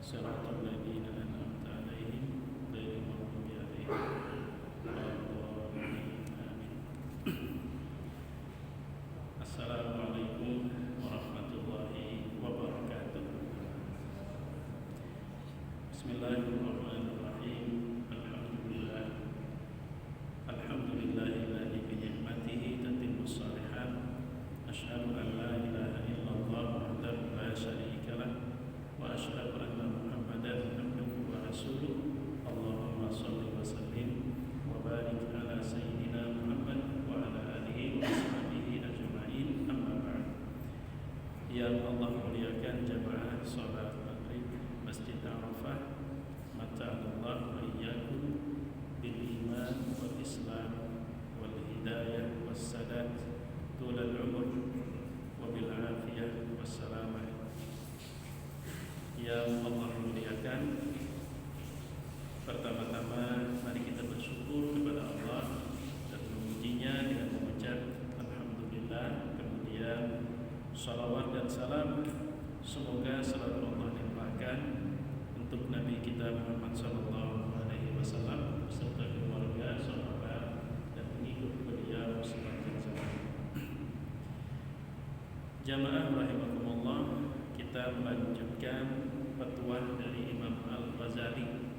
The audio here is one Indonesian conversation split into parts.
صراط الذين أنعمت عليهم غير المغضوب عليهم ولا الضالين آمين. السلام عليكم ورحمة الله وبركاته. بسم الله الرحمن الرحيم. الحمد لله الذي بنعمته تتم الصالحات. أشهد أن لا إله إلا الله وحده لا شريك له وأشهد أن محمدا عبده ورسوله. اللهم صل وسلم وبارك على سيدنا محمد وعلى آله وصحبه أجمعين. أما بعد. Yang Allah muliakan jamaah salat maghrib Masjid Arafah, mata'allah wa iyyakum bil iman wal islam wal hidayah was sadat tulal umur wa bil afiyah was salamah. Yang Allah muliakan, pertama-tama mari kita bersyukur kepada Allah dan memujinya dengan mengucap alhamdulillah. Kemudian salawat dan salam semoga selalu Allah limpahkan untuk Nabi kita Muhammad sallallahu alaihi wasallam beserta keluarga, sahabat dan pengikut beliau sepanjang zaman. Jamaah rahimakumullah, kita melanjutkan petuah dari Imam Al-Ghazali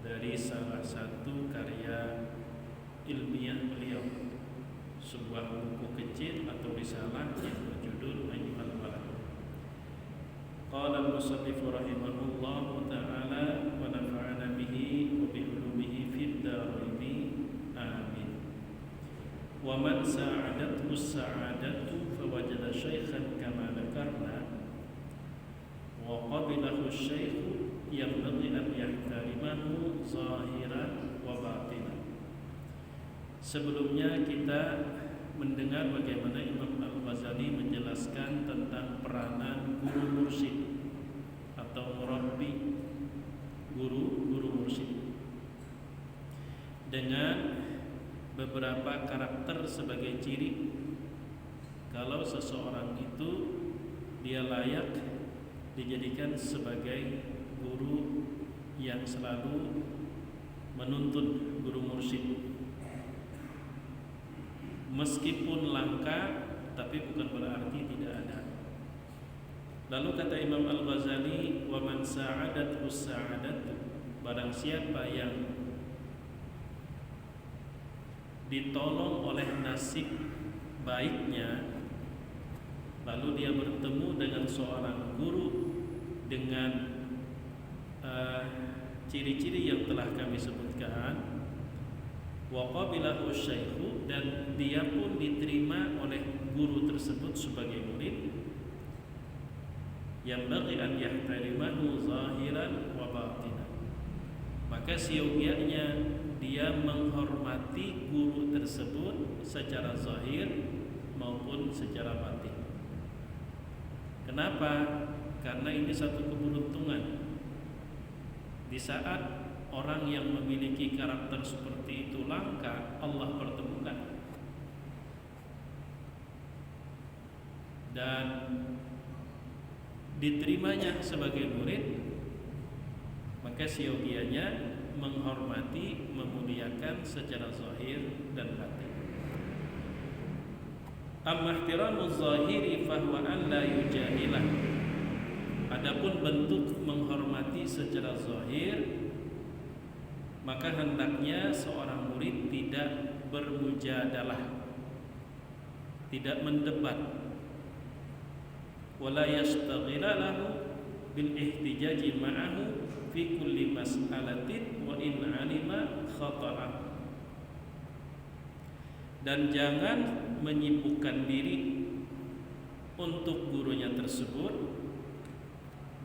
dari salah satu karya ilmiah beliau, sebuah buku kecil atau risalah yang berjudul Ayyuhal Walad. Qala al-musannif rahimahullah ta'ala wa nafa'ana bihi wa bi ulumihi fid dharain amin. Wa man sa'adathu as-sa'adatu fawajada shaykhan kama dzakarna wa qabilahu asy-syaikhu yanbaghi an yahtarimahu zahiran wa batinan. Sebelumnya kita mendengar bagaimana Imam Al-Ghazali menjelaskan tentang peranan guru mursyid atau murabbi, guru mursyid, dengan beberapa karakter sebagai ciri kalau seseorang itu dia layak dijadikan sebagai guru yang selalu menuntun, guru mursyid. Meskipun langka, tapi bukan berarti tidak ada. Lalu kata Imam Al-Ghazali, wa man sa'adathu sa'adatu, barang siapa yang ditolong oleh nasib baiknya, lalu dia bertemu dengan seorang guru dengan ciri-ciri yang telah kami sebutkan, wa qabilahu syaikhu, dan dia pun diterima oleh guru tersebut sebagai murid, yang bagi an yahtarimahu zahiran wa batinan, maka siogianya dia menghormati guru tersebut secara zahir maupun secara batin. Kenapa? Karena ini satu keberuntungan. Di saat orang yang memiliki karakter seperti itu langka, Allah pertemukan. Dan diterimanya sebagai murid, maka siogianya menghormati, memuliakan secara zahir dan batin. Amma ihtiramu zahiri fahuwa an la yujahilah. Adapun bentuk menghormati secara zahir, maka hendaknya seorang murid tidak bermujadalah, tidak mendebat, wala yastaghila lahu bil ihtijaji ma'ahu fi kulli mas'alatin wa in 'alima khata'a. Dan jangan menyibukkan diri untuk gurunya tersebut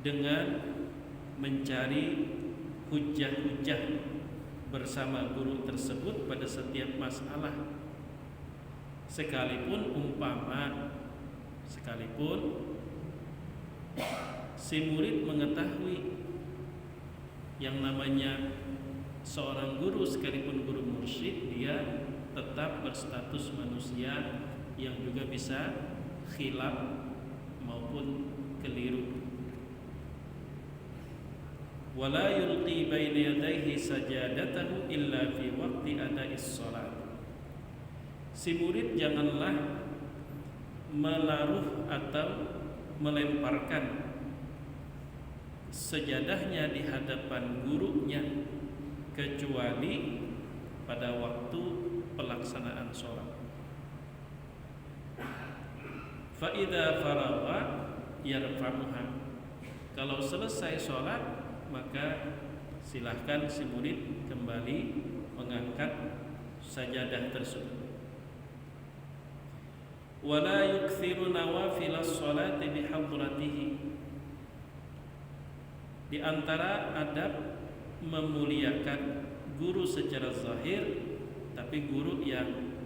dengan mencari hujah-hujah bersama guru tersebut pada setiap masalah, sekalipun si murid mengetahui yang namanya seorang guru, sekalipun guru mursyid, dia tetap berstatus manusia yang juga bisa khilaf maupun keliru. wala yulqi baina yadayhi sajadatahu illa fi waqti ada'is shalat. Si murid janganlah menaruh atau melemparkan sejadahnya di hadapan gurunya kecuali pada waktu pelaksanaan sholat. Fa idza faragha yarfa'uha. Kalau selesai sholat, maka silahkan si murid kembali mengangkat sajadah tersebut. Wala yukthiru nawafilas sholati bihadratihi. Di antara adab memuliakan guru secara zahir, tapi guru yang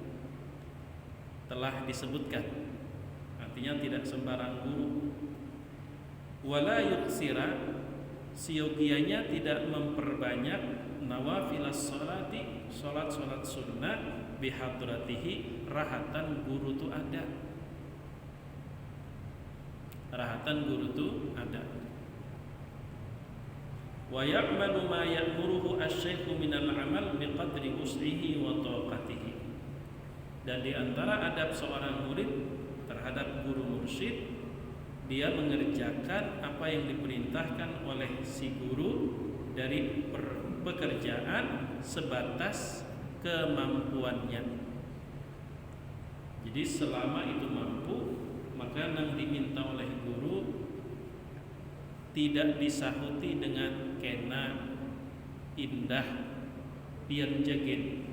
telah disebutkan, artinya tidak sembarang guru. Wala yuksira, siogianya tidak memperbanyak nawafilas sholati, sholat-sholat sunnah bihadratihi, rahatan guru itu ada. Rahatan guru itu ada. Wa ya'malu ma ya'muruhu asy-syaikhu minal 'amal biqadri wus'ihi wa taqatihi. Dan di antara adab seorang murid terhadap guru mursyid, dia mengerjakan apa yang diperintahkan oleh si guru dari pekerjaan sebatas kemampuannya. Jadi selama itu mampu, maka yang diminta oleh guru tidak disahuti dengan kena, indah, pian jegin.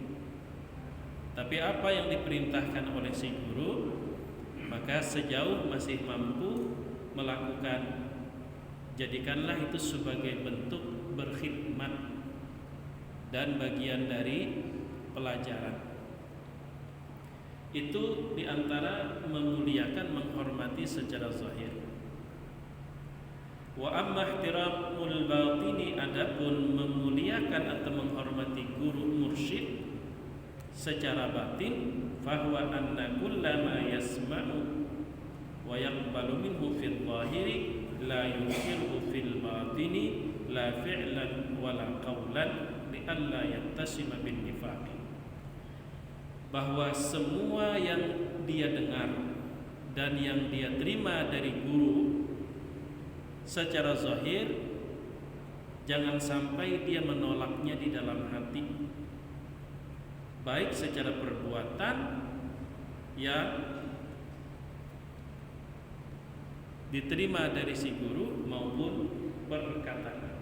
Tapi apa yang diperintahkan oleh si guru, maka sejauh masih mampu melakukan, jadikanlah itu sebagai bentuk berkhidmat dan bagian dari pelajaran. Itu diantara memuliakan, menghormati secara zahir. Wa amma ihtiramul batini, adapun memuliakan atau menghormati guru mursyid secara batin, fahuwa anna kullama yasma'u wa yaqbalu minhu fil zahiri la yunkiru fil batini la fi'lan wala qawlan li alla yattasima bin nifaq. Bahwa semua yang dia dengar dan yang dia terima dari guru secara zahir, jangan sampai dia menolaknya di dalam hati, baik secara perbuatan yang diterima dari si guru maupun perkataan.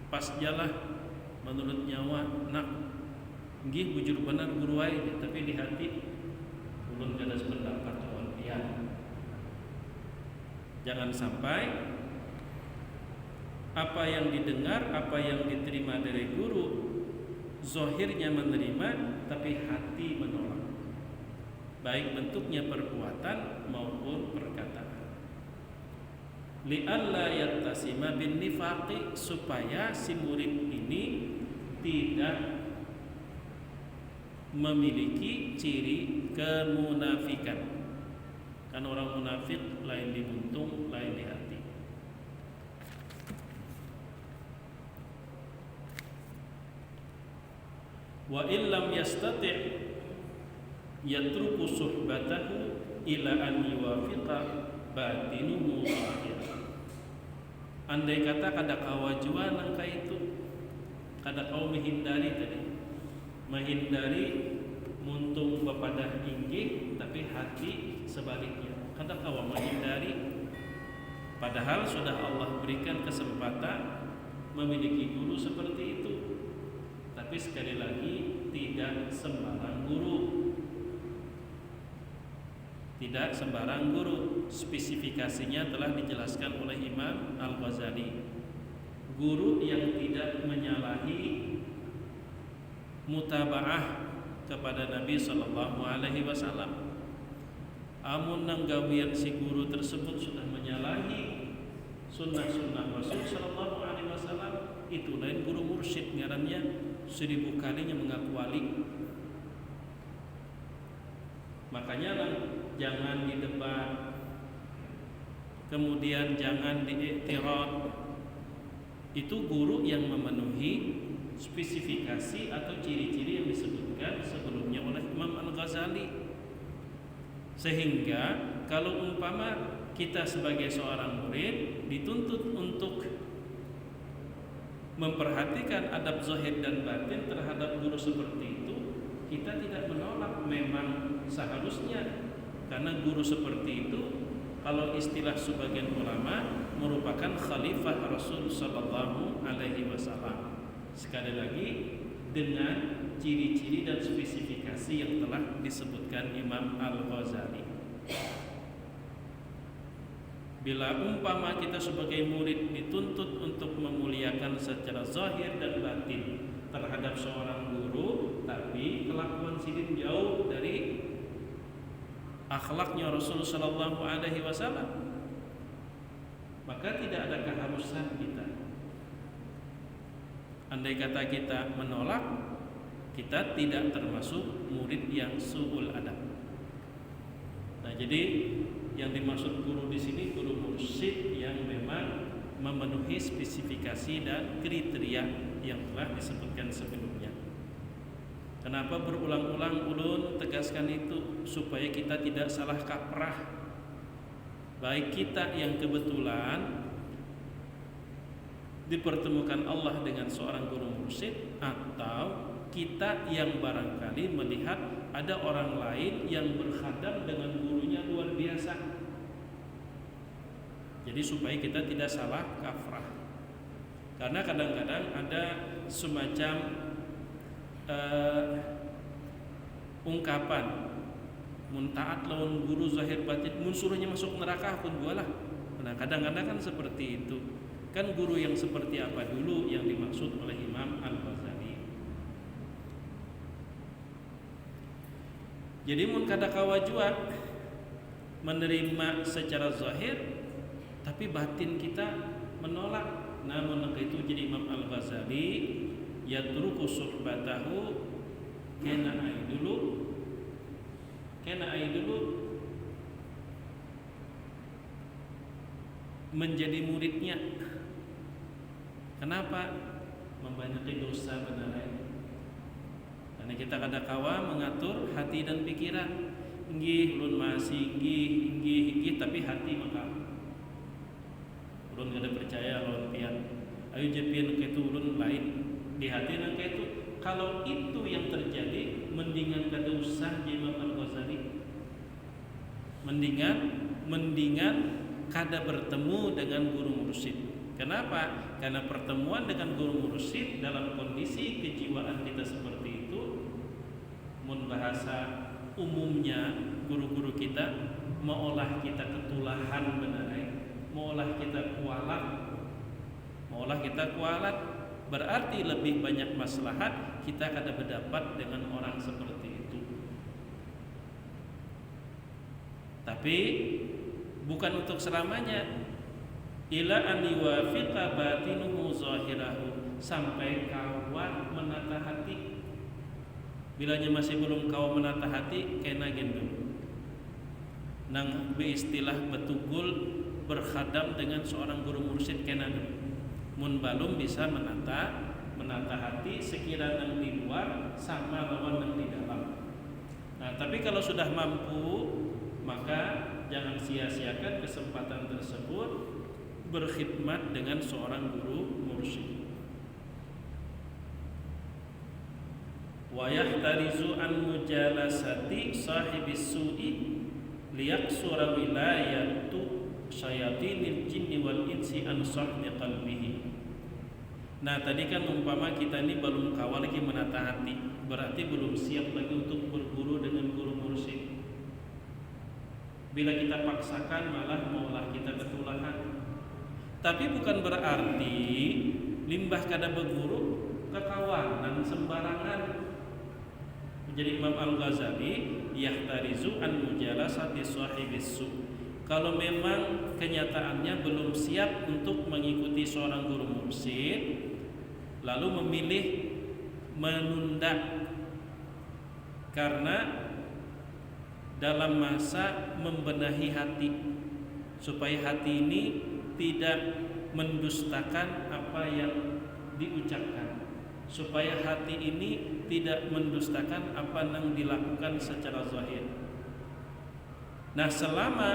Pas jalah menurut nyawa nak nggih bujur benar guru wae, tapi di hati ulun kada sependapat lawan dia. Jangan sampai apa yang didengar, apa yang diterima dari guru, zahirnya menerima tapi hati menolak, baik bentuknya perbuatan maupun perkataan. Li'alla yattasima bin nifaqi, supaya si murid ini tidak memiliki ciri kemunafikan. Kan orang munafik lain di buntung, lain di hati. Wa illam yastati' yatruku suhbatahu ila an yuwafiqa batinuhu zahira. Andai kata kada kawajuan angka itu, kada kau menghindari tadi, menghindari muntung bepadah inggih, tapi hati sebaliknya, kada kau menghindari, padahal sudah Allah berikan kesempatan memiliki guru seperti itu. Tapi sekali lagi, tidak sembarang guru, tidak sembarang guru. Spesifikasinya telah dijelaskan oleh Imam Al-Ghazali. Guru yang tidak menyalahi mutaba'ah kepada Nabi Sallallahu Alaihi Wasallam. Amun nanggawian si guru tersebut sudah menyalahi sunnah-sunnah Rasul Sallallahu Alaihi Wasallam, itu lain guru mursyid, ngarannya 1000 kalinya mengaku wali. Makanya jangan didebat kemudian jangan diiktirad. Itu guru yang memenuhi spesifikasi atau ciri-ciri yang disebutkan sebelumnya oleh Imam Al-Ghazali. Sehingga kalau umpama kita sebagai seorang murid dituntut untuk memperhatikan adab zahir dan batin terhadap guru seperti itu, kita tidak menolak, memang seharusnya, karena guru seperti itu kalau istilah sebagian ulama merupakan khalifah Rasul sallallahu alaihi wasallam. Sekali lagi dengan ciri-ciri dan spesifikasi yang telah disebutkan Imam Al-Ghazali. Bila umpama kita sebagai murid dituntut untuk memuliakan secara zahir dan batin terhadap seorang guru, tapi kelakuan sidin jauh dari akhlaknya Rasul sallallahu alaihi wasallam, maka tidak ada keharusan kita. Andai kata kita menolak, kita tidak termasuk murid yang su'ul adab. Nah, jadi yang dimaksud guru di sini guru mursyid yang memang memenuhi spesifikasi dan kriteria yang telah disebutkan sebelumnya. Kenapa berulang-ulang ulun tegaskan itu? Supaya kita tidak salah kaprah. Baik kita yang kebetulan dipertemukan Allah dengan seorang guru mursyid, atau kita yang barangkali melihat ada orang lain yang berkhadam dengan gurunya luar biasa. Jadi supaya kita tidak salah kaprah. Karena kadang-kadang ada semacam ungkapan mun taat lawan guru zahir batin, mun suruhnya masuk neraka pun gualah. Nah, kadang-kadang kan seperti itu. Kan guru yang seperti apa dulu yang dimaksud oleh Imam Al-Ghazali? Jadi mun kadakawa jua menerima secara zahir, tapi batin kita menolak. Namun itu jadi Imam Al-Ghazali yatruku suhbatahu kena ai dulu menjadi muridnya. Kenapa? Membanyakin dosa benar. Karena kita kadakawa mengatur hati dan pikiran. Nggih ulun masih nggih tapi hati maka ulun kada percaya lawan pian. Ayo jepian ke itu ulun lain di hati nang ke itu. Kalau itu yang terjadi, mendingan kada usah Imam Al-Ghazali. Mendingan kada bertemu dengan guru mursyid. Kenapa? Karena pertemuan dengan guru mursyid dalam kondisi kejiwaan kita seperti itu, mun bahasa umumnya guru-guru kita maolah kita ketulahan benar, maolah kita kualat, berarti lebih banyak maslahat kita kada berdapat dengan orang seperti itu. Tapi bukan untuk selamanya. Ila an yuwafiqa batinuhu zahirahu, sampai kawan menata hati. Bilanya masih belum kau menata hati, kena gendong. Nang beristilah betugul berkhadam dengan seorang guru mursyid kena dulu. Mun balum bisa menata hati sekira nang di luar sama lawan nang di dalam. Nah, tapi kalau sudah mampu, maka jangan sia-siakan kesempatan tersebut berkhidmat dengan seorang guru mursyid. Wa yahtarizu an mujalasati sahibis su'i liyaksura wilayatu syayatinil jinni wal insi an sahni qalbihi. Nah, tadi kan umpama kita ini belum kawal lagi menata hati, berarti belum siap lagi untuk berguru dengan guru mursyid. Bila kita paksakan malah maulah kita ketulahan. Tapi bukan berarti limbah kada berguru kekawanan sembarangan. Jadi Imam Al-Ghazali yahtarizu an mujalasati sahibis su. Kalau memang kenyataannya belum siap untuk mengikuti seorang guru mursyid, lalu memilih menunda karena dalam masa membenahi hati supaya hati ini tidak mendustakan apa yang diucapkan, supaya hati ini tidak mendustakan apa yang dilakukan secara zahir. Nah, selama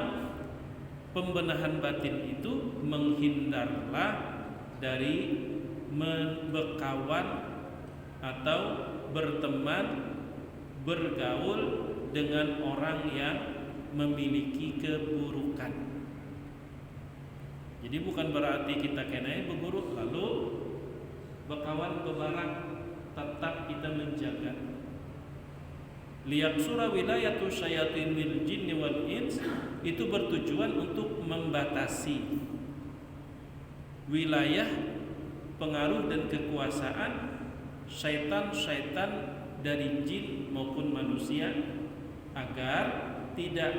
pembenahan batin itu, menghindarlah dari berkawan atau berteman, bergaul dengan orang yang memiliki keburukan. Jadi bukan berarti kita kenai berguru lalu berkawan bebarang, tetap kita menjaga. Liyaqsura wilayatu syayatinil jinni wal ins, itu bertujuan untuk membatasi wilayah pengaruh dan kekuasaan syaitan-syaitan dari jin maupun manusia, agar tidak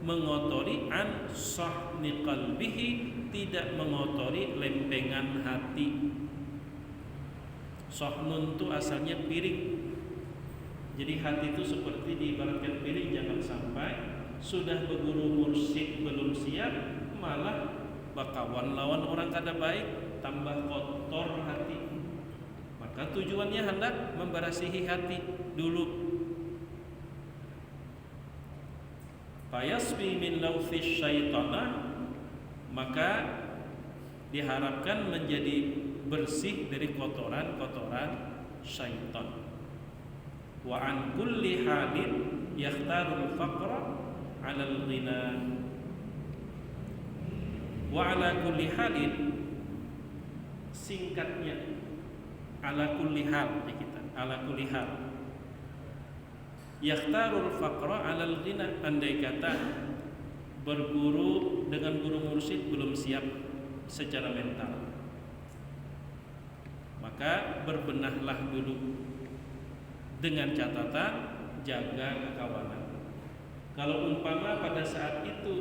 mengotori an sahni qalbihi, tidak mengotori lempengan hati. Sahnun itu asalnya piring. Jadi hati itu seperti diibaratkan piring, jangan sampai sudah berguru mursyid belum siap malah bakawan lawan orang kada baik, tambah kotor hati. Maka tujuannya hendak memberasihi hati dulu. Fayasfi min lawfish syaitanah, maka diharapkan menjadi bersih dari kotoran-kotoran syaitan. Wa an kulli halin yakhtarul faqra 'alal ghina. Wa ala kulli halin, singkatnya ala kulli hal, kita ala kulli hal. Yakhtarul faqra 'alal ghina, andai kata berguru dengan guru mursyid belum siap secara mental, maka berbenahlah dulu dengan catatan jaga kekawanan. Kalau umpama pada saat itu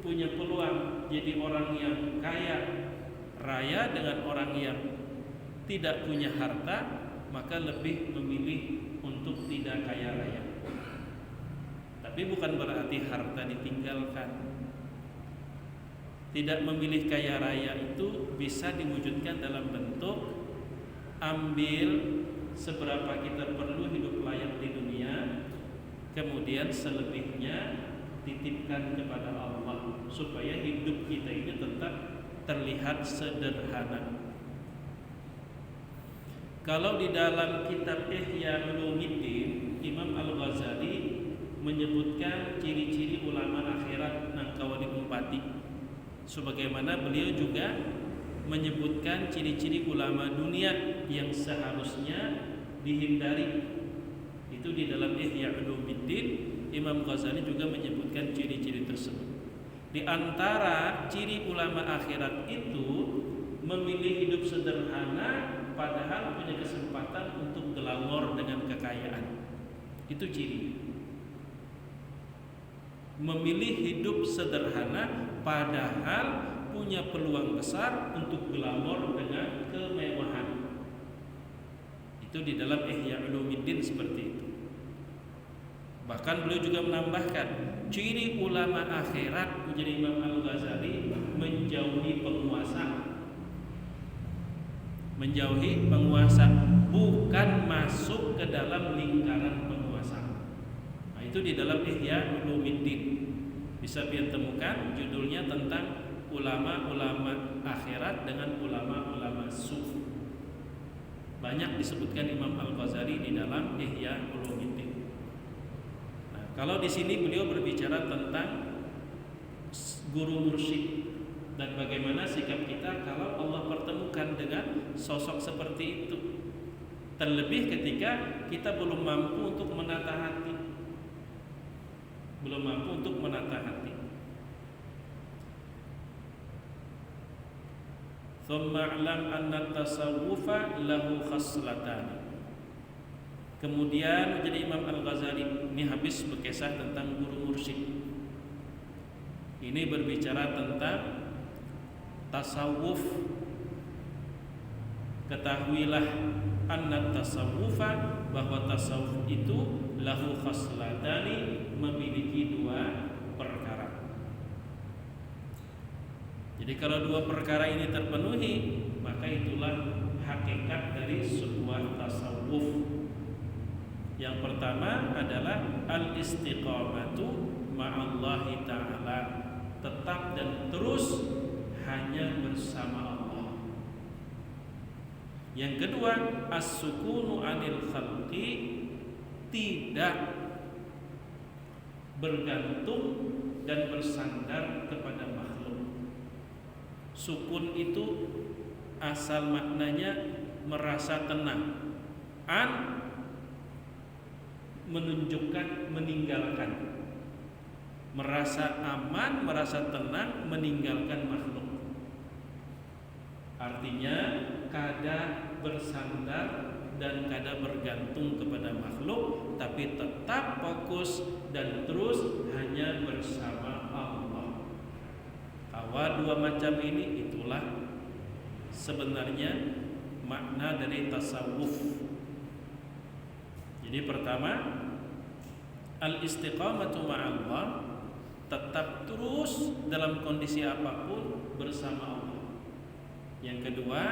punya peluang jadi orang yang kaya raya dengan orang yang tidak punya harta, maka lebih memilih untuk tidak kaya raya. Tapi bukan berarti harta ditinggalkan. Tidak memilih kaya raya itu bisa diwujudkan dalam bentuk ambil seberapa kita perlu hidup layak di dunia, kemudian selebihnya titipkan kepada Allah, supaya hidup kita ini tetap terlihat sederhana. Kalau di dalam kitab Ihya Ulumuddin, Imam Al-Ghazali menyebutkan ciri-ciri ulama akhirat nang kawali umpati, sebagaimana beliau juga menyebutkan ciri-ciri ulama dunia yang seharusnya dihindari. Itu di dalam Ihya Ulumuddin, Imam Ghazali juga menyebutkan ciri-ciri tersebut. Di antara ciri ulama akhirat itu memilih hidup sederhana, padahal punya kesempatan untuk glamor dengan kekayaan. Itu ciri. Memilih hidup sederhana, padahal punya peluang besar untuk glamor dengan kemewahan. Itu di dalam Ihya Ulumuddin seperti itu. Bahkan beliau juga menambahkan ciri ulama akhirat, menjadi Imam Al-Ghazali, menjauhi penguasa. Menjauhi penguasa, bukan masuk ke dalam lingkaran penguasa. Nah, itu di dalam Ihya Ulumuddin. Bisa kalian temukan judulnya tentang ulama-ulama akhirat dengan ulama-ulama sufi. Banyak disebutkan Imam Al-Ghazali di dalam Ihya Ulumuddin. Nah, kalau di sini beliau berbicara tentang guru mursyid dan bagaimana sikap kita kalau Allah pertemukan dengan sosok seperti itu. Terlebih ketika kita belum mampu untuk menata hati. Belum mampu untuk menata hati. Thumma a'lam anna tasawwufa lahu khaslatan. Kemudian jadi Imam Al-Ghazali ini habis berkisah tentang guru mursyid. Ini berbicara tentang tasawuf. Ketahuilah anna tasawwufa, bahwa tasawuf itu lahu khaslatani, memiliki dua perkara. Jadi kalau dua perkara ini terpenuhi, maka itulah hakikat dari sebuah tasawuf. Yang pertama adalah al-istiqamatu ma'allahi ta'ala, tetap dan terus hanya bersama Allah. Yang kedua, as-sukunu anil khalqi, tidak bergantung dan bersandar kepada makhluk. Sukun itu asal maknanya merasa tenang. An menunjukkan meninggalkan. Merasa aman, merasa tenang, meninggalkan makhluk. Artinya kada bersandar dan kada bergantung kepada makhluk, tapi tetap fokus dan terus hanya bersama Allah. Bahwa dua macam ini itulah sebenarnya makna dari tasawuf. Jadi pertama, al-istiqamatu ma'allah, tetap terus dalam kondisi apapun bersama Allah. Yang kedua,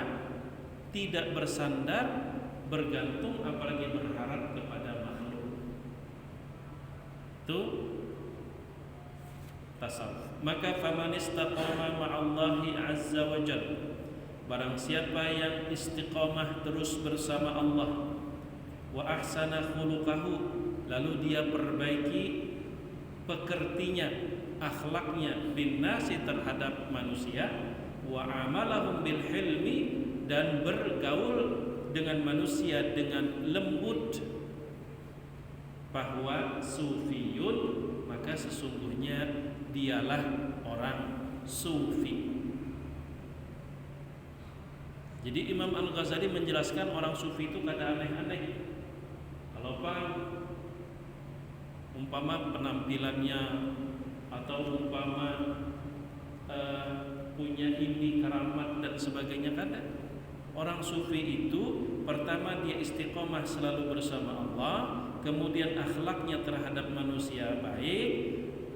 tidak bersandar, bergantung, apalagi berharap kepada makhluk. Itu tasawuf. Maka faman istaqama ma'allahi azza wa jalla, barang siapa yang istiqamah terus bersama Allah, wa ahsana khuluqahu, lalu dia perbaiki pekertinya, akhlaknya, bin nasi, terhadap manusia, wa amalahum bil hilmi, dan bergaul dengan manusia dengan lembut, bahwa sufiyun, maka sesungguhnya dialah orang sufi. Jadi Imam Al-Ghazali menjelaskan orang sufi itu kada aneh-aneh. Kalau umpama penampilannya atau umpama punya ini keramat dan sebagainya, kada. Orang sufi itu pertama dia istiqomah selalu bersama Allah, kemudian akhlaknya terhadap manusia baik,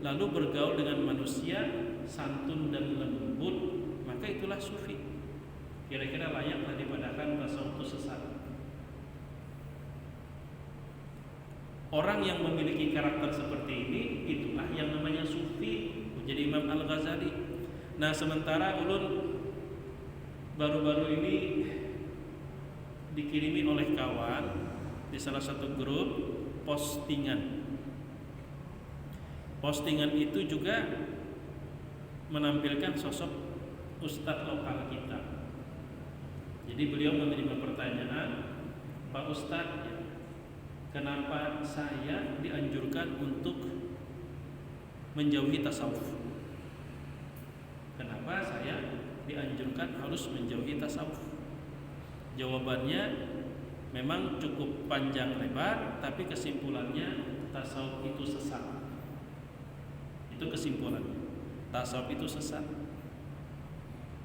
lalu bergaul dengan manusia santun dan lembut, maka itulah sufi. Kira-kira layaklah dipadakan tasawuf itu sesat. Orang yang memiliki karakter seperti ini, itulah yang namanya sufi. Jadi Imam Al-Ghazali. Nah, sementara ulun baru-baru ini dikirimi oleh kawan di salah satu grup postingan. Postingan itu juga menampilkan sosok ustadz lokal kita. Jadi beliau menerima pertanyaan, Pak Ustadz, kenapa saya dianjurkan untuk menjauhi tasawuf? Kenapa saya dianjurkan harus menjauhi tasawuf? Jawabannya memang cukup panjang lebar, tapi kesimpulannya tasawuf itu sesat. Itu kesimpulannya, tasawuf itu sesat.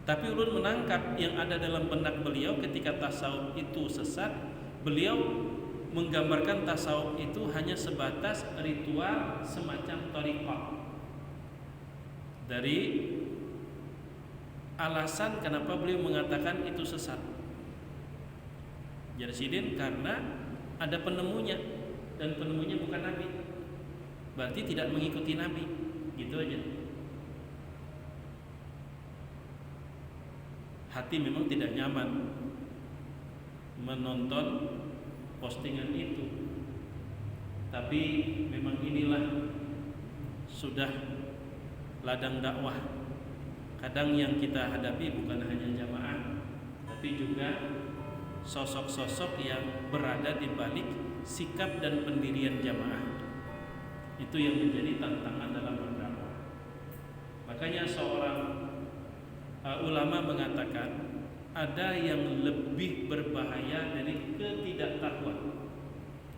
Tapi ulun menangkap yang ada dalam benak beliau ketika tasawuf itu sesat. Beliau menggambarkan tasawuf itu hanya sebatas ritual semacam thariqah. Dari alasan kenapa beliau mengatakan itu sesat, Jarsidin, karena ada penemunya, dan penemunya bukan Nabi, berarti tidak mengikuti Nabi. Gitu aja. Hati memang tidak nyaman menonton postingan itu, tapi memang inilah sudah ladang dakwah. Kadang yang kita hadapi bukan hanya jamaah, tapi juga sosok-sosok yang berada di balik sikap dan pendirian jamaah. Itu yang menjadi tantangan dalam berdakwah. Makanya seorang ulama mengatakan ada yang lebih berbahaya dari ketidaktahuan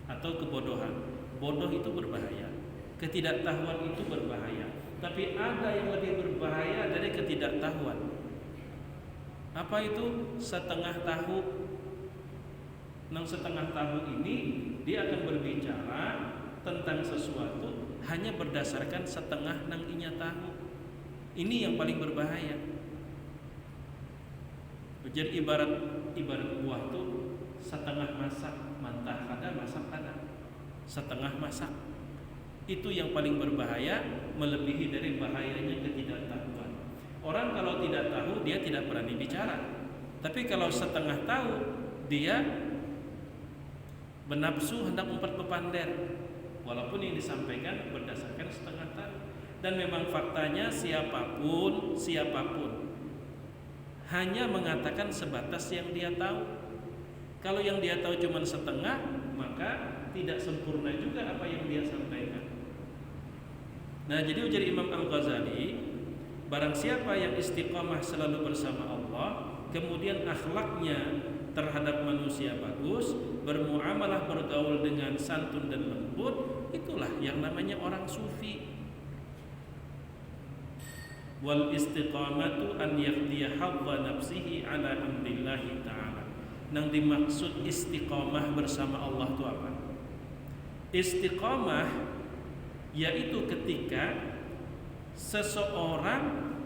atau kebodohan. Bodoh itu berbahaya, ketidaktahuan itu berbahaya, tapi ada yang lebih berbahaya dari ketidaktahuan. Apa itu? Setengah tahu. Nang setengah tahu ini dia akan berbicara tentang sesuatu hanya berdasarkan setengah nang inya tahu. Ini yang paling berbahaya. Jadi ibarat buah tuh setengah masak mentah kada, masak kada. Setengah masak. Itu yang paling berbahaya, melebihi dari bahayanya ketidaktahuan. Orang kalau tidak tahu dia tidak berani bicara. Tapi kalau setengah tahu dia bernafsu hendak umpat bepander. Walaupun yang disampaikan berdasarkan setengah tahu. Dan memang faktanya siapapun hanya mengatakan sebatas yang dia tahu. Kalau yang dia tahu cuma setengah, maka tidak sempurna juga apa yang dia sampaikan. Nah, jadi ujar Imam Al-Ghazali, barang siapa yang istiqamah selalu bersama Allah, kemudian akhlaknya terhadap manusia bagus, bermuamalah bergaul dengan santun dan lembut, itulah yang namanya orang sufi. Wal istiqamatu an yaqdiya hadza nafsihi ala amrillahi ta'ala. Nang dimaksud istiqamah bersama Allah itu apa? Istiqamah yaitu ketika seseorang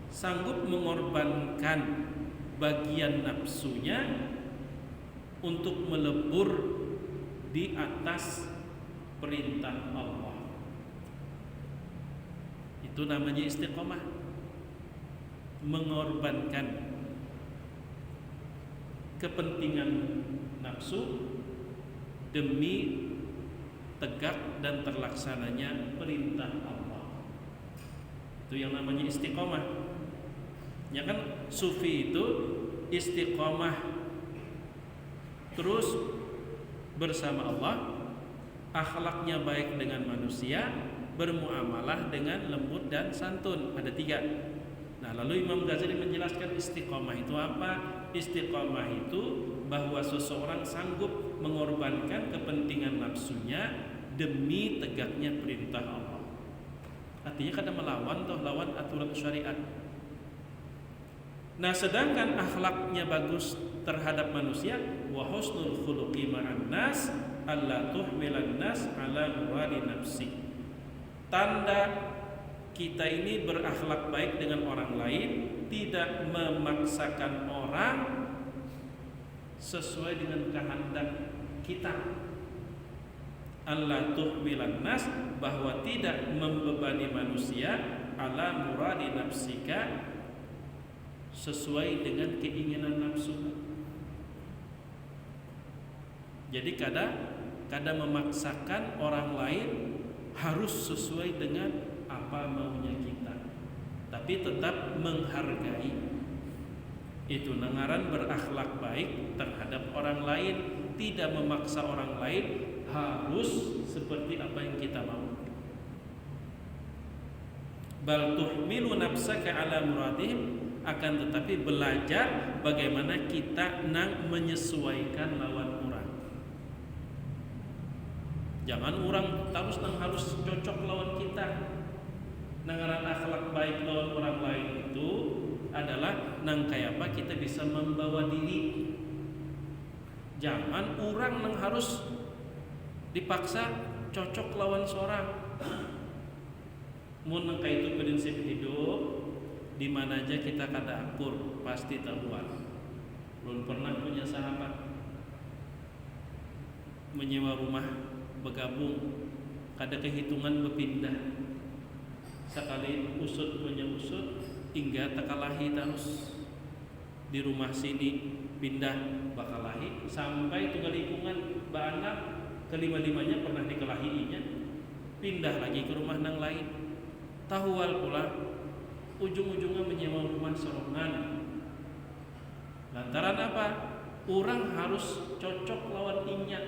sanggup mengorbankan bagian nafsunya untuk melebur di atas perintah Allah. Itu namanya istiqamah. Mengorbankan kepentingan nafsu demi tegak dan terlaksananya perintah Allah. Itu yang namanya istiqamah. Ya kan, sufi itu istiqamah terus bersama Allah, akhlaknya baik dengan manusia, bermuamalah dengan lembut dan santun. Ada 3. Nah, lalu Imam Ghazali menjelaskan istiqamah itu apa? Istiqamah itu bahwa seseorang sanggup mengorbankan kepentingan nafsunya demi tegaknya perintah Allah. Artinya kadang lawan aturan syariat. Nah, sedangkan akhlaknya bagus terhadap manusia, wa husnul khuluqi ma'an nas alla tuhmilan nas ala muradi nafsi. Tanda kita ini berakhlak baik dengan orang lain, tidak memaksakan orang sesuai dengan kehendak kita. Allah tuhmilan nas, bahwa tidak membebani manusia ala muradi nafsika, sesuai dengan keinginan nafsu. Jadi kadang memaksakan orang lain harus sesuai dengan apa maunya kita, tapi tetap menghargai. Itu ngaran berakhlak baik terhadap orang lain, tidak memaksa orang lain harus seperti apa yang kita mau. Bal tuhmilu nafsaka ala muradihim, akan tetapi belajar bagaimana kita menyesuaikan lawan orang. Jangan orang harus cocok lawan kita. Nangaran akhlak baik lawan orang lain itu adalah nang kaya apa kita bisa membawa diri. Jangan orang nang harus dipaksa cocok lawan seorang. Mun nang kaya itu prinsip hidup, di mana aja kita kada akur pasti tahuan. Belum pernah punya sahabat menyewa rumah bergabung, kada kehitungan berpindah. Sekali usut punya usut, hingga tekalahi terus di rumah sini pindah bakalahi sampai tunggal lingkungan baanak kelima-limanya pernah dikelahiinya, pindah lagi ke rumah nang lain. Tahual pula ujung-ujungnya menyewa rumah sorongan. Lantaran apa? Orang harus cocok lawan inya.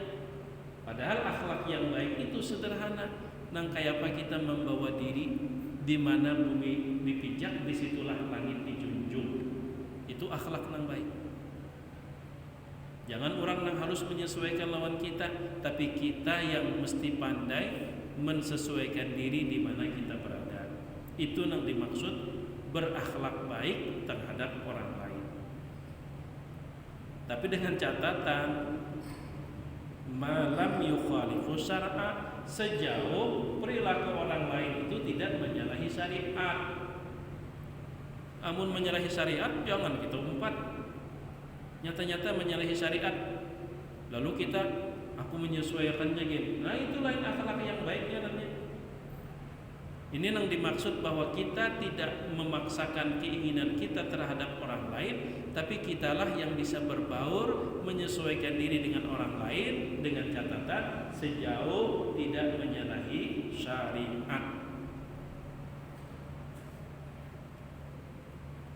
Padahal akhlak yang baik itu sederhana. Nang kaya apa kita membawa diri, di mana bumi dipijak, disitulah langit dijunjung. Itu akhlak nang baik. Jangan orang nang harus menyesuaikan lawan kita, tapi kita yang mesti pandai mensesuaikan diri di mana kita berada. Itu nang dimaksud berakhlak baik terhadap orang lain. Tapi dengan catatan malam yukhalifu syar'a, sejauh perilaku orang lain itu tidak menyalahi syariat. Amun menyalahi syariat jangan kita umpat. nyata-nyata menyalahi syariat. Lalu aku menyesuaikannya gitu. Nah, itu lain akhlak yang baiknya namanya. Ini yang dimaksud bahwa kita tidak memaksakan keinginan kita terhadap orang lain, tapi kitalah yang bisa berbaur, menyesuaikan diri dengan orang lain dengan catatan sejauh tidak menyalahi syariat.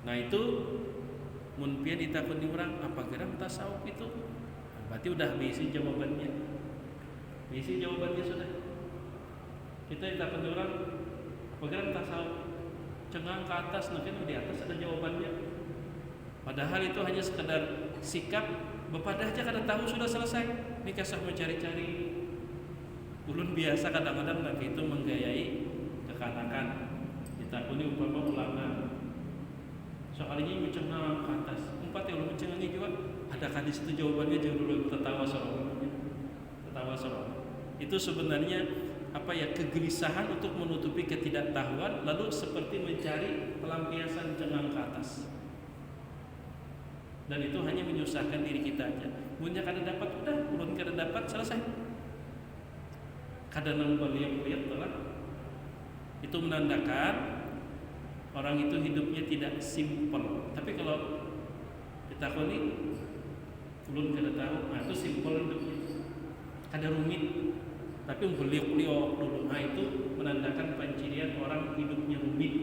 Nah, itu mun pieu ditakuni urang apa geram tasawuf itu? Berarti udah bisi jawabannya. Bisi jawabannya sudah. Kita ditakuni urang bagaimana tasawuf cengang ke atas, mungkin di atas ada jawabannya. Padahal itu hanya sekedar sikap bepadah aja kada tahu sudah selesai. Ini kasah mencari-cari. Ulun biasa kadang-kadang lagi itu menggayai kekanakan. Ditakuni umpama ulama. Sekalinya mencengang ke atas. Umpat ya ulun mencengangi juga. Adakah di situ jawabannya jauh dulu tertawa sorong. Tertawa sorong. Itu sebenarnya kegelisahan untuk menutupi ketidaktahuan, lalu seperti mencari pelampiasan cengang ke atas. Dan itu hanya menyusahkan diri kita aja. Munnya kada dapat udah, ulun kada dapat selesai. Kada nang lihat telah. Itu menandakan orang itu hidupnya tidak simpel. Tapi kalau ditakoni ulun kada tahu, nah itu simpel hidupnya. Kada rumit. Tapi beliau dulu, nah itu menandakan pencirian orang hidupnya rumit,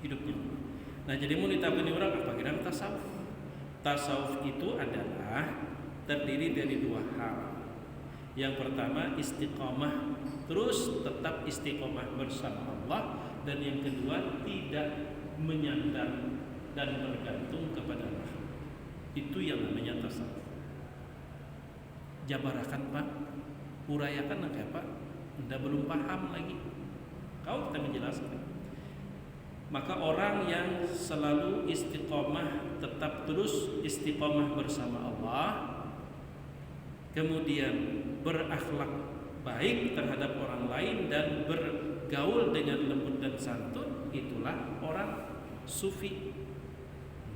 hidupnya. Nah, jadi mau ditakuni orang apa kira tasawuf? Tasawuf itu adalah terdiri dari dua hal. Yang pertama istiqomah, terus tetap istiqomah bersama Allah, dan yang kedua tidak menyandar dan bergantung kepada Allah. Itu yang namanya tasawuf. Jabarakan Pak. Urayakan apa? Anda belum paham lagi. Kau kita menjelaskan. Maka orang yang selalu istiqomah, tetap terus istiqomah bersama Allah, kemudian berakhlak baik terhadap orang lain dan bergaul dengan lembut dan santun, itulah orang sufi.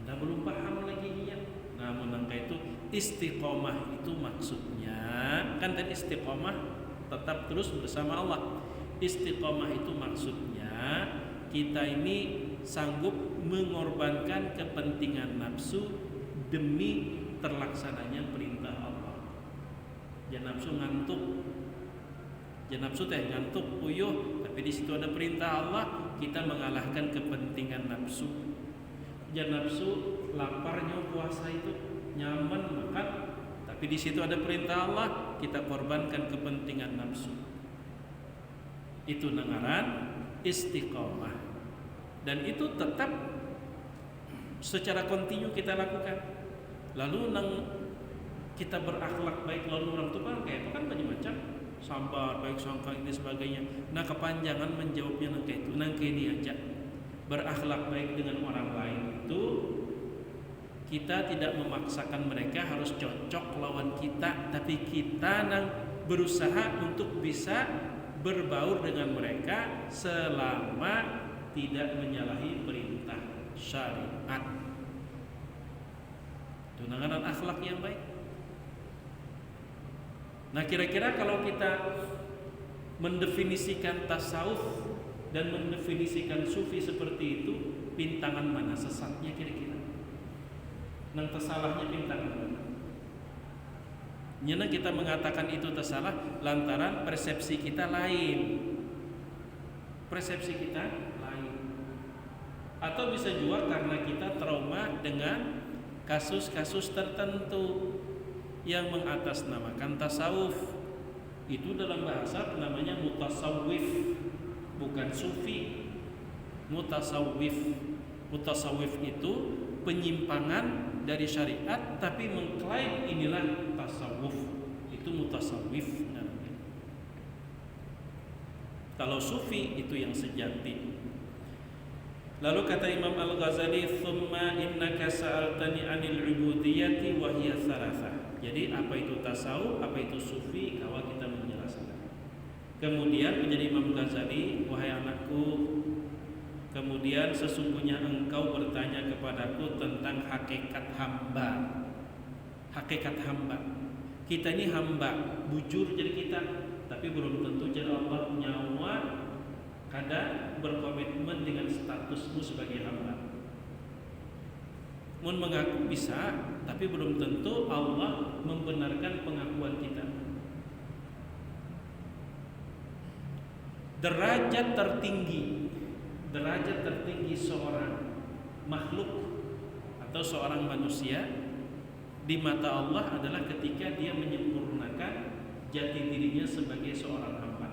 Anda belum paham lagi ya. Namun angka itu istiqomah itu maksudnya kan tadi istiqomah tetap terus bersama Allah. Istiqomah itu maksudnya kita ini sanggup mengorbankan kepentingan nafsu demi terlaksananya perintah Allah. Jangan nafsu ngantuk. Jangan nafsu ngantuk puyuh, tapi di situ ada perintah Allah, kita mengalahkan kepentingan nafsu. Jangan nafsu laparnya puasa itu nyaman makan, tapi di situ ada perintah Allah, kita korbankan kepentingan nafsu. Itu nangaran istiqomah, dan itu tetap secara kontinu kita lakukan. Lalu nang kita berakhlak baik lalu orang tua kayak itu kan banyak macam, sabar, baik sangka ini sebagainya. Nah kepanjangan menjawabnya nang kayak itu, nang kayak ini aja. Berakhlak baik dengan orang lain itu kita tidak memaksakan mereka harus cocok lawan kita, tapi kita nang berusaha untuk bisa berbaur dengan mereka selama tidak menyalahi perintah syariat. Itu nanganan akhlak yang baik. Nah kira-kira kalau kita mendefinisikan tasawuf dan mendefinisikan sufi seperti itu, pintangan mana sesatnya kira-kira? Nang tersalahnya pintangan mana? Nyana kita mengatakan itu tersalah lantaran persepsi kita lain. Persepsi kita lain. Atau bisa juga karena kita trauma dengan kasus-kasus tertentu yang mengatasnamakan tasawuf. Itu dalam bahasa namanya mutasawwif, bukan sufi. Mutasawwif. Mutasawwif itu penyimpangan dari syariat tapi mengklaim inilah tasawuf. Itu mutasawwif namanya. Kalau sufi itu yang sejati. Lalu kata Imam Al-Ghazali, "Tsumma innaka sa'altani 'anil 'ubudiyyati wa hiya tsalatsa." Jadi apa itu tasawuf, apa itu sufi, kalau kita menjelaskan. Kemudian menjadi Imam Ghazali, "Wahai anakku, Kemudian sesungguhnya engkau bertanya kepadaku tentang hakikat hamba. Hakikat hamba. Kita ini hamba, bujur jadi kita, tapi belum tentu jadi Allah nyawa kada berkomitmen dengan statusmu sebagai hamba. Mun mengaku bisa, tapi belum tentu Allah membenarkan pengakuan kita. Derajat tertinggi seorang makhluk atau seorang manusia di mata Allah adalah ketika dia menyempurnakan jati dirinya sebagai seorang hamba.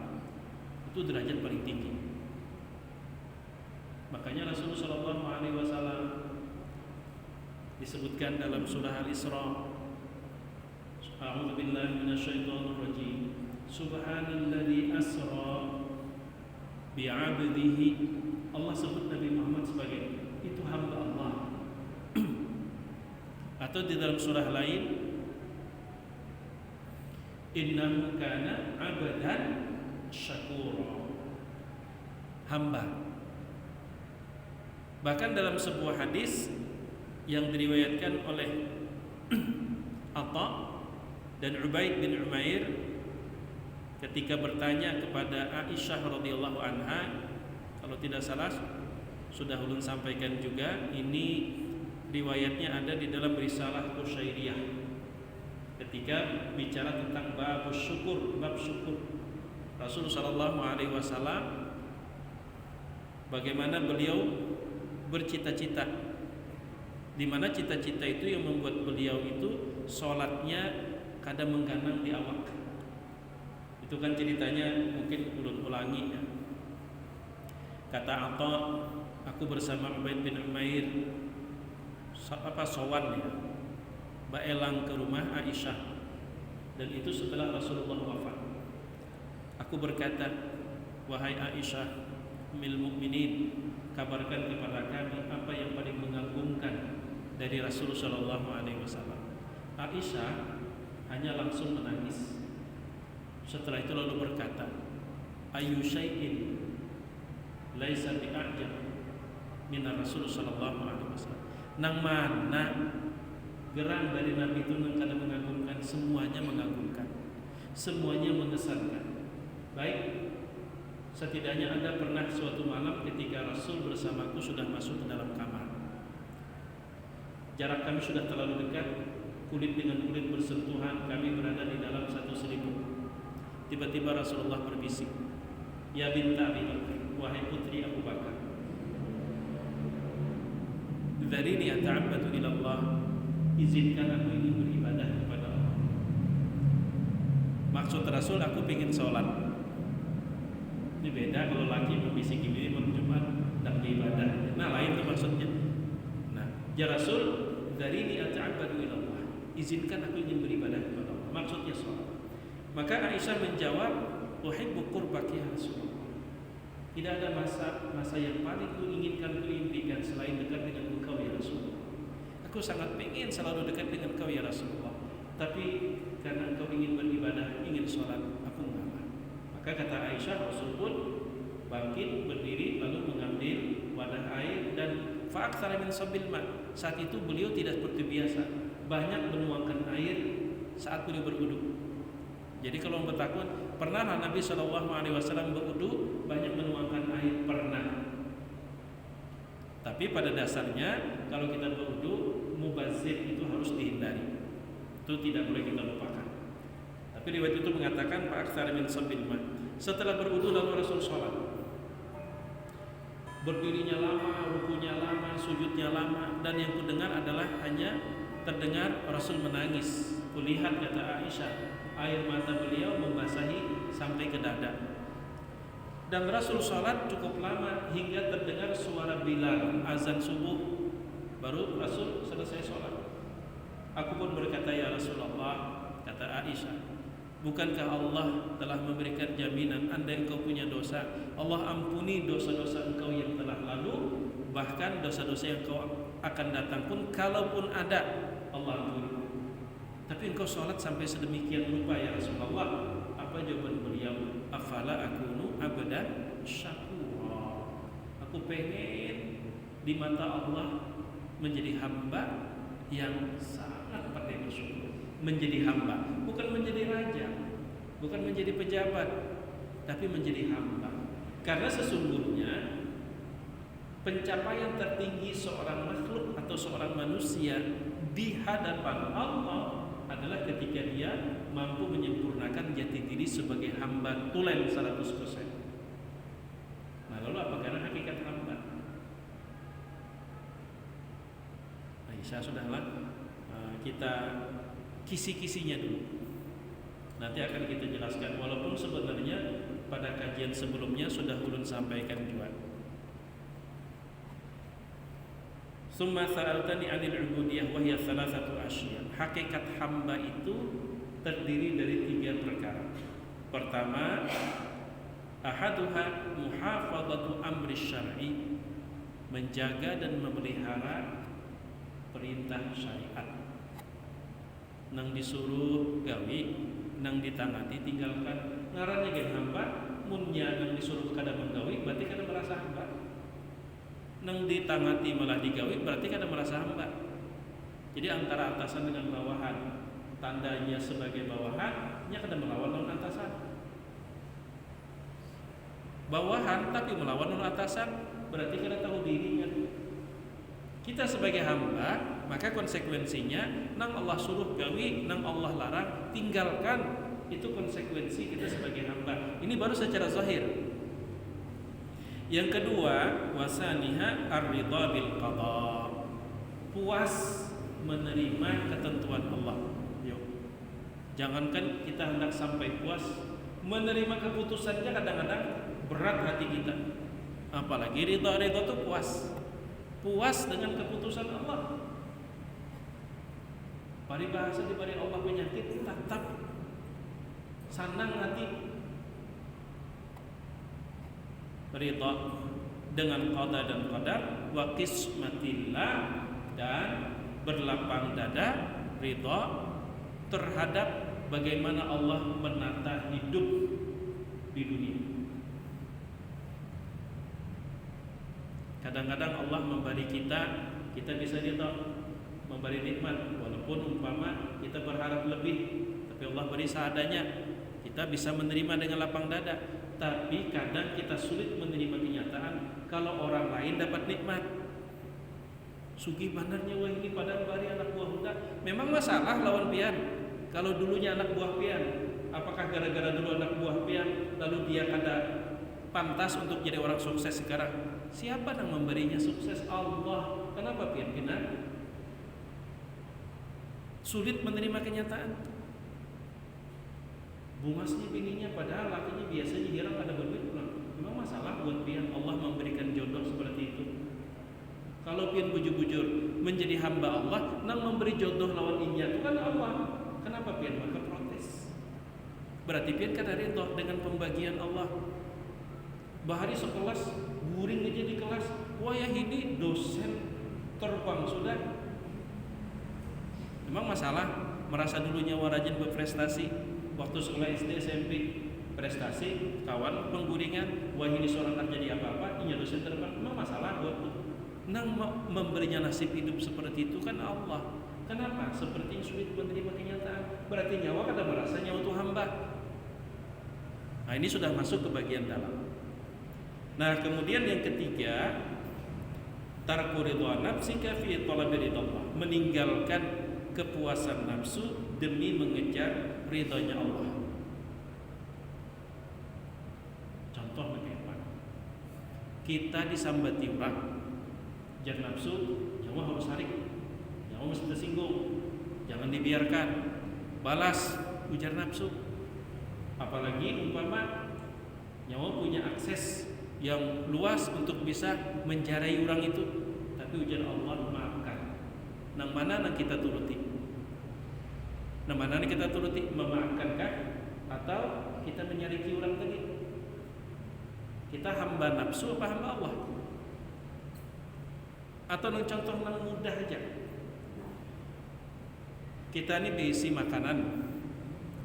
Itu derajat paling tinggi. Makanya Rasulullah SAW disebutkan dalam surah Al-Isra, A'udzu billahi minasyaitonir rajim. Subhanalladzi asra bi'abdihi. Allah sebut Nabi Muhammad sebagai itu hamba Allah. Atau di dalam surah lain, innahu kana 'abdan syakura. Hamba. Bahkan dalam sebuah hadis yang diriwayatkan oleh Atha dan Ubaid bin Umair ketika bertanya kepada Aisyah radhiyallahu anha, kalau tidak salah sudah ulun sampaikan juga, ini riwayatnya ada di dalam risalah Qusyairiyah ketika bicara tentang bab syukur. Rasul sallallahu alaihi wasallam bagaimana beliau bercita-cita, di mana cita-cita itu yang membuat beliau itu sholatnya kadang mengganang di awak. Itu kan ceritanya, mungkin ulun ulangi ya. Kata Atha, aku bersama Ubaid bin Umair sowan ya, baelang ke rumah Aisyah, dan itu setelah Rasulullah wafat. Aku berkata, wahai Aisyah ummul mukminin, kabarkan kepada kami apa yang paling mengagumkan dari Rasulullah sallallahu alaihi wasallam. Aisyah hanya langsung menangis. Setelah itu lalu berkata, ayu syai'in laisa bi'ajab min Rasul sallallahu alaihi wasallam. Nang mana geran dari Nabi itu nang kada mengagumkan, semuanya mengagumkan, semuanya mengesankan. Baik, setidaknya Anda pernah suatu malam ketika Rasul bersamaku sudah masuk ke dalam kamar. Jarak kami sudah terlalu dekat, kulit dengan kulit bersentuhan, kami berada di dalam satu selimut. Tiba-tiba Rasulullah berbisik, ya binta Abi Bakar, wahai putri Abu Bakar, dharini ata'abbadu ila Allah, izinkan aku ingin beribadah kepada Allah. Maksud Rasul, aku ingin sholat. Ini beda kalau laki membisik ini cuma tak beribadah. Nah, lain itu maksudnya. Nah, ya Rasul, dharini ata'abbadu ila Allah, izinkan aku ingin beribadah kepada Allah. Maksudnya sholat. Maka Aisyah menjawab, uhibbu qurbaki ya Rasulullah. Tidak ada masa yang paling kuinginkan, kuimpikan selain dekat dengan engkau ya Rasulullah. Aku sangat ingin selalu dekat dengan engkau ya Rasulullah. Tapi karena engkau ingin beribadah, ingin sholat, aku mengalah. Maka kata Aisyah, Rasul pun bangkit, berdiri, lalu mengambil wadah air dan fa'aktsara min sabil ma. Saat itu beliau tidak seperti biasa, banyak menuangkan air saat beliau berwudu. Jadi kalau bertakun, pernah Nabi SAW berwudu banyak menuangkan air, pernah. Tapi pada dasarnya kalau kita berwudu, mubazir itu harus dihindari. Itu tidak boleh kita lupakan. Tapi riwayat itu mengatakan fa'aktsara min sabil ma. Setelah berwudu lalu Rasul sholat. Berdirinya lama, rukunya lama, sujudnya lama, dan yang kudengar adalah hanya terdengar Rasul menangis. Kulihat, kata Aisyah, air mata beliau membasahi sampai ke dada. Dan Rasul sholat cukup lama hingga terdengar suara Bilal azan subuh, baru Rasul selesai sholat. Aku pun berkata, ya Rasulullah, kata Aisyah, bukankah Allah telah memberikan jaminan andai engkau punya dosa, Allah ampuni dosa-dosa engkau yang telah lalu, bahkan dosa-dosa yang engkau akan datang pun kalaupun ada Allah ampuni. Tapi engkau sholat sampai sedemikian rupa ya Rasulullah. Apa jawaban beliau? Afala akunu abdan syakura. Aku Kupengen di mata Allah menjadi hamba yang sangat pandai bersyukur. Menjadi hamba, bukan menjadi raja, bukan menjadi pejabat, tapi menjadi hamba. Karena sesungguhnya pencapaian tertinggi seorang makhluk atau seorang manusia di hadapan Allah adalah ketika dia mampu menyempurnakan jati diri sebagai hamba tulen 100%. Nah, lalu apakah hakikat hamba? Aisyah sudahlah, kita kisi-kisinya dulu. Nanti akan kita jelaskan, walaupun sebenarnya pada kajian sebelumnya sudah ulun sampaikan juga. Summa sa'altani 'anil 'ubudiyah wa hiya thalathatu asya. Hakikat hamba itu terdiri dari 3 perkara. Pertama, ahaduha muhafadzatu amri syar'i, menjaga dan memelihara perintah syariat. Nang disuruh gawi, nang ditangati tinggalkan. Ngarannya gen hamba, munnya nang disuruh kada menggawi berarti kada merasa hamba. Nang ditangati malah digawi berarti kada merasa hamba. Jadi antara atasan dengan bawahan, tandanya sebagai bawahan nya kada melawan lawan atasan. Bawahan tapi melawan lawan atasan berarti kada tahu dirinya. Kita sebagai hamba, maka konsekuensinya nang Allah suruh gawi, nang Allah larang tinggalkan. Itu konsekuensi kita sebagai hamba. Ini baru secara zahir. Yang kedua, wasaniha ar-ridha bil qada. Puas menerima ketentuan Allah. Yuk. Jangankan kita hendak sampai puas, menerima keputusannya kadang-kadang berat hati kita. Apalagi ridha itu puas. Puas dengan keputusan Allah. Paribahasa diberi Allah penyakit tetap senang hati. Ridha dengan qada dan qadar, wa qismatillah, dan berlapang dada ridha terhadap bagaimana Allah menata hidup di dunia. Kadang-kadang Allah memberi kita bisa ridha, memberi nikmat walaupun umpama kita berharap lebih, tapi Allah beri seadanya. Kita bisa menerima dengan lapang dada. Tapi kadang kita sulit menerima kenyataan kalau orang lain dapat nikmat. Sugih bandarnya wah ini padahal bari anak buah hendak. Memang masalah lawan pian. Kalau dulunya anak buah pian, apakah gara-gara dulu anak buah pian lalu dia kada pantas untuk jadi orang sukses sekarang? Siapa yang memberinya sukses? Allah. Kenapa pian kena sulit menerima kenyataan? Bungasnya bininya padahal lakinya biasanya jarang ada berduit pulang. Memang masalah buat pian Allah memberikan jodoh seperti itu. Kalau pian bujur-bujur menjadi hamba Allah, nang memberi jodoh lawan inya itu kan Allah. Kenapa pian maka protes? Berarti pian kada ridha dengan pembagian Allah. Bahari sekelas guring aja di kelas, wah ya ini dosen terbang sudah. Memang masalah merasa dulunya warajin berprestasi. Waktu sekolah SD SMP prestasi kawan pengguringan, wah ini seorang tak jadi apa-apa, ini dosen terbang. Memang masalah buat nang memberinya nasib hidup seperti itu kan Allah. Kenapa? Seperti sulit menerima kenyataan. Berarti nyawa kada merasa nyawa itu hamba. Nah ini sudah masuk ke bagian dalam. Nah kemudian yang ketiga, tarku ridha nafsika fi talabi ridallah, meninggalkan kepuasan nafsu demi mengejar ridhonya Allah. Contoh bagaimana? Kita disambati orang, jangan nafsu, nyawa harus tarik, nyawa mesti tersinggung, jangan dibiarkan, balas ujar nafsu. Apalagi umpama nyawa punya akses yang luas untuk bisa menjarai orang itu, tapi ujar Allah maafkan. Nang mana nang kita turuti? Nah mana kita turuti, memaafkankah atau kita menyariki orang tadi? Kita hamba nafsu apa hamba Allah? Atau nang contoh nang mudah aja. Kita ini diisi makanan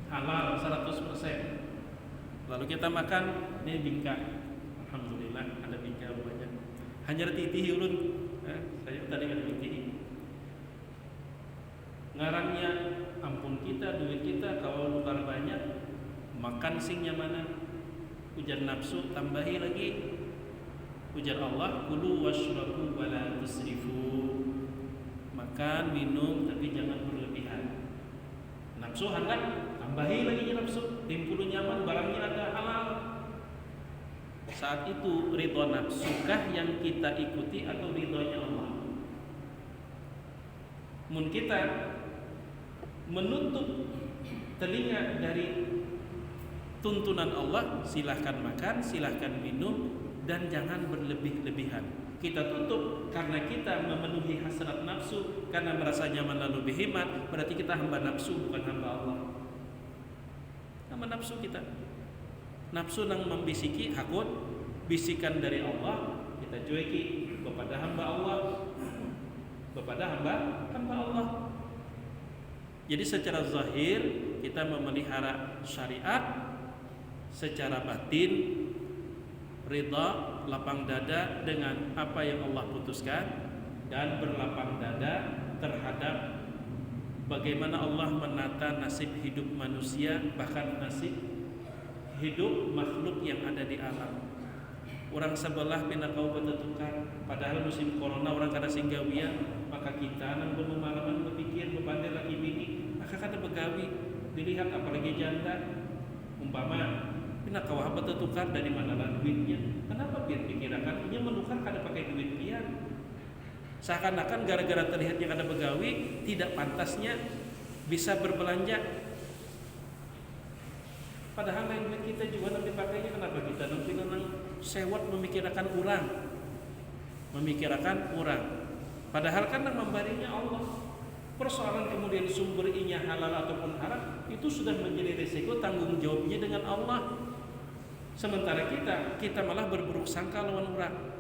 halal 100%. Lalu kita makan ini bingka. Alhamdulillah ada bingka banyak. hanya titihi ulun. Saya tadi kan titihi. Ngarannya ampun kita, duit kita kalau luar banyak, makan sing nyamanan. Ujar nafsu tambahi lagi. Ujar Allah, kulu washrabu wala tusrifu. Makan, minum tapi jangan berlebihan. Nafsu hendak tambahi lagi nafsu, timpulu nyaman, barangnya ada halal. Saat itu ridho nafsukah yang kita ikuti atau ridhonya Allah? Mun kita menutup telinga dari tuntunan Allah, silahkan makan, silahkan minum, dan jangan berlebih-lebihan. Kita tutup karena kita memenuhi hasrat nafsu, karena merasa nyaman lalu berhemat, berarti kita hamba nafsu bukan hamba Allah. Hamba nafsu kita. Nafsu nang membisiki hakut, bisikan dari Allah, kita cueki kepada hamba Allah, kepada hamba Allah. Jadi secara zahir kita memelihara syariat, secara batin ridha, lapang dada dengan apa yang Allah putuskan, dan berlapang dada terhadap bagaimana Allah menata nasib hidup manusia, bahkan nasib hidup makhluk yang ada di alam. Orang sebelah pindah kau bertukar, padahal musim corona orang kada singgawian, maka kita nang bermalaman berpikir berbanding lagi bini, maka kada begawi dilihat apalagi janda. Umpama pina kau apa tertukar dari mana lah duitnya? Kenapa biar pikirakan ini menukar kada pakai duit pian? Seakan-akan gara-gara terlihatnya kada begawi, tidak pantasnya bisa berbelanja. Padahal lain duit kita juga nanti pakainya, kenapa kita nanti sewot memikirkan orang. Padahal kan yang memberinya Allah. Persoalan kemudian sumber inya halal ataupun haram itu sudah menjadi risiko tanggung jawabnya dengan Allah. Sementara kita malah berburuk sangka lawan orang.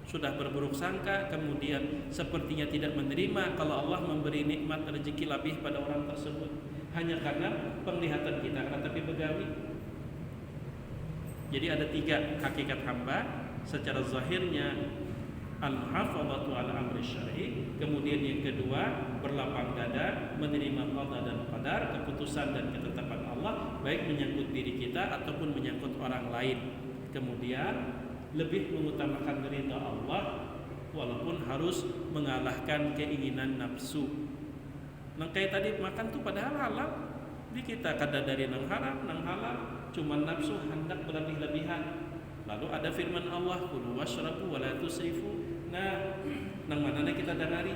Sudah berburuk sangka, kemudian sepertinya tidak menerima kalau Allah memberi nikmat rezeki lebih pada orang tersebut, hanya karena penglihatan kita, tapi begawi. Jadi ada 3 hakikat hamba. Secara zahirnya al-muhafadzatu ala amri syar'i, kemudian yang kedua berlapang dada menerima qada dan qadar, keputusan dan ketetapan Allah, baik menyangkut diri kita ataupun menyangkut orang lain. Kemudian lebih mengutamakan ridha Allah walaupun harus mengalahkan keinginan nafsu. Nah kayak tadi makan tuh padahal halal, di kita kada dari nang haram, nang halal, cuma nafsu hendak berlebih-lebihan. Lalu ada firman Allah, kulu washrabu wala tusrifu. Nah, nang manana kita dengari?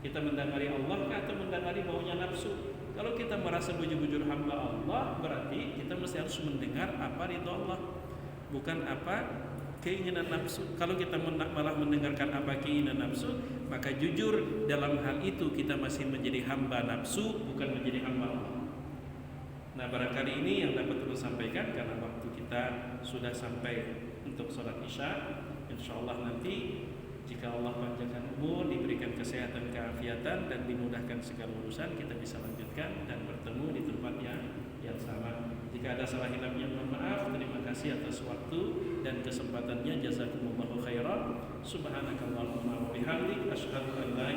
Kita mendengari Allah atau mendengari maunya nafsu? Kalau kita merasa bujur-bujur hamba Allah, berarti kita mesti harus mendengar apa ridha Allah, bukan apa keinginan nafsu. Kalau kita malah mendengarkan apa keinginan nafsu, maka jujur dalam hal itu kita masih menjadi hamba nafsu, bukan menjadi hamba Allah. Nah barangkali ini yang dapat terus sampaikan, karena waktu kita sudah sampai untuk sholat isya. Insyaallah nanti jika Allah panjangkan umur, diberikan kesehatan, keafiatan, dan dimudahkan segala urusan, kita bisa lanjutkan dan bertemu di tempat yang sama. Jika ada salah hilapnya mohon maaf. Terima kasih atas waktu dan kesempatannya. Jazakumullahu khairan. Subhanakallahumma wa bihamdik, asyhadu an la